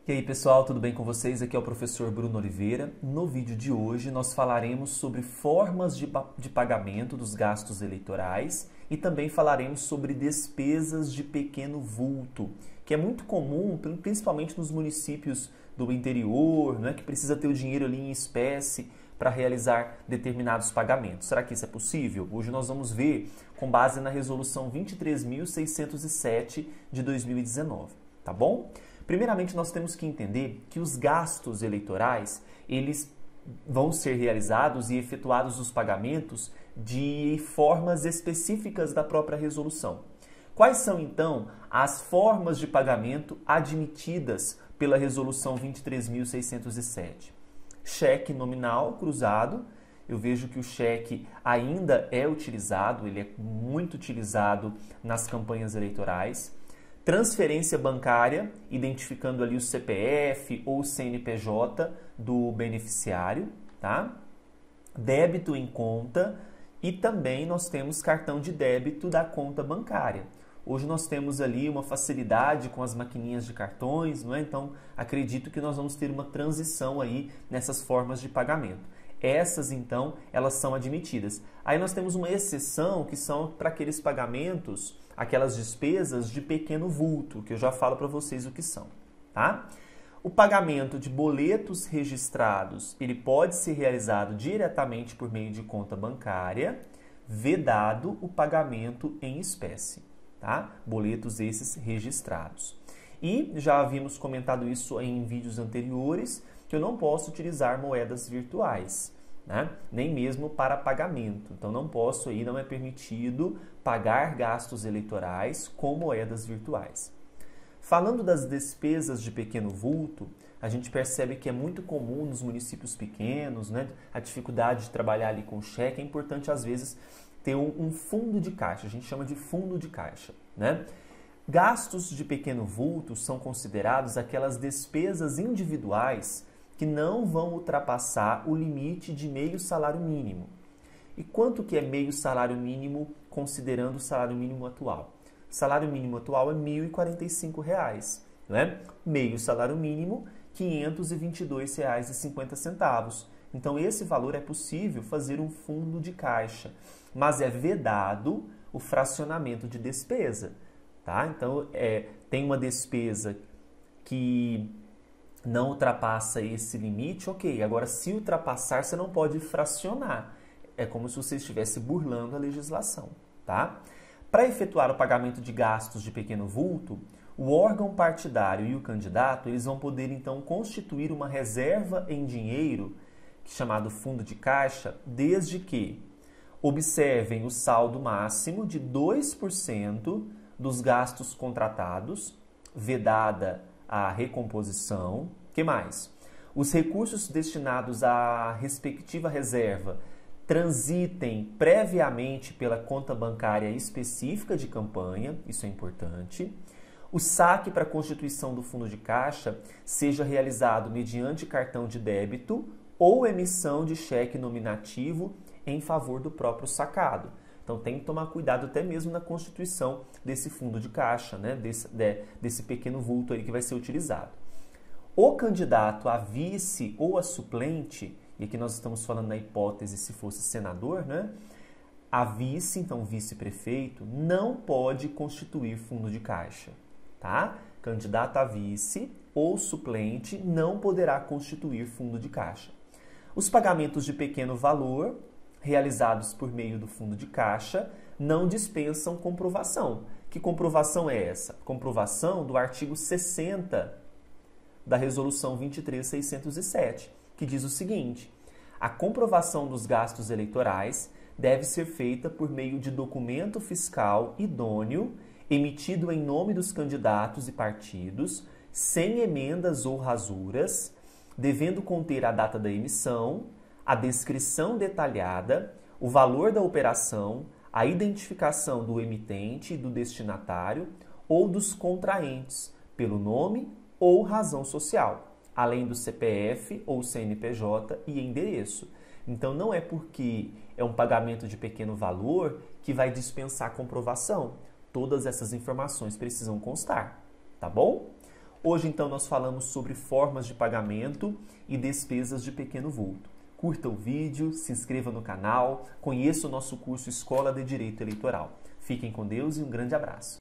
E aí pessoal, tudo bem com vocês? Aqui é o professor Bruno Oliveira. No vídeo de hoje nós falaremos sobre formas de pagamento dos gastos eleitorais e também falaremos sobre despesas de pequeno vulto, que é muito comum, principalmente nos municípios do interior, né, que precisa ter o dinheiro ali em espécie para realizar determinados pagamentos. Será que isso é possível? Hoje nós vamos ver com base na resolução 23.607 de 2019, tá bom? Primeiramente, nós temos que entender que os gastos eleitorais, eles vão ser realizados e efetuados os pagamentos de formas específicas da própria resolução. Quais são, então, as formas de pagamento admitidas pela resolução 23.607? Cheque nominal cruzado. Eu vejo que o cheque ainda é utilizado, ele é muito utilizado nas campanhas eleitorais. Transferência bancária, identificando ali o CPF ou o CNPJ do beneficiário, tá? Débito em conta e também nós temos cartão de débito da conta bancária. Hoje nós temos ali uma facilidade com as maquininhas de cartões, não é? Então, acredito que nós vamos ter uma transição aí nessas formas de pagamento. Essas, então, elas são admitidas. Aí nós temos uma exceção que são para aqueles pagamentos, aquelas despesas de pequeno vulto, que eu já falo para vocês o que são, tá? O pagamento de boletos registrados, ele pode ser realizado diretamente por meio de conta bancária, vedado o pagamento em espécie, tá? Boletos esses registrados. E já havíamos comentado isso em vídeos anteriores, que eu não posso utilizar moedas virtuais, né? Nem mesmo para pagamento. Então não posso aí, não é permitido pagar gastos eleitorais com moedas virtuais. Falando das despesas de pequeno vulto, a gente percebe que é muito comum nos municípios pequenos, né? A dificuldade de trabalhar ali com cheque. É importante às vezes ter um fundo de caixa, a gente chama de fundo de caixa, né? Gastos de pequeno vulto são considerados aquelas despesas individuais que não vão ultrapassar o limite de meio salário mínimo. E quanto que é meio salário mínimo considerando o salário mínimo atual? O salário mínimo atual é R$ 1.045, né? Meio salário mínimo, R$ 522,50. Então, esse valor é possível fazer um fundo de caixa, mas é vedado o fracionamento de despesa, tá? Então, tem uma despesa que não ultrapassa esse limite, ok. Agora, se ultrapassar, você não pode fracionar. É como se você estivesse burlando a legislação, tá? Para efetuar o pagamento de gastos de pequeno vulto, o órgão partidário e o candidato, eles vão poder, então, constituir uma reserva em dinheiro, chamado fundo de caixa, desde que observem o saldo máximo de 2% dos gastos contratados, vedada a recomposição. Que mais? Os recursos destinados à respectiva reserva transitem previamente pela conta bancária específica de campanha, isso é importante. O saque para a constituição do fundo de caixa seja realizado mediante cartão de débito ou emissão de cheque nominativo em favor do próprio sacado. Então tem que tomar cuidado até mesmo na constituição desse fundo de caixa, né? desse pequeno vulto aí que vai ser utilizado. O candidato a vice ou a suplente, e aqui nós estamos falando na hipótese se fosse senador, né? A vice, então vice-prefeito, não pode constituir fundo de caixa, tá? Candidato a vice ou suplente não poderá constituir fundo de caixa. Os pagamentos de pequeno valor realizados por meio do fundo de caixa não dispensam comprovação. Que comprovação é essa? Comprovação do artigo 60 da resolução 23.607, que diz o seguinte: a comprovação dos gastos eleitorais deve ser feita por meio de documento fiscal idôneo, emitido em nome dos candidatos e partidos, sem emendas ou rasuras, devendo conter a data da emissão, a descrição detalhada, o valor da operação, a identificação do emitente e do destinatário ou dos contraentes, pelo nome ou razão social, além do CPF ou CNPJ e endereço. Então, não é porque é um pagamento de pequeno valor que vai dispensar comprovação. Todas essas informações precisam constar, tá bom? Hoje, então, nós falamos sobre formas de pagamento e despesas de pequeno vulto. Curta o vídeo, se inscreva no canal, conheça o nosso curso Escola de Direito Eleitoral. Fiquem com Deus e um grande abraço.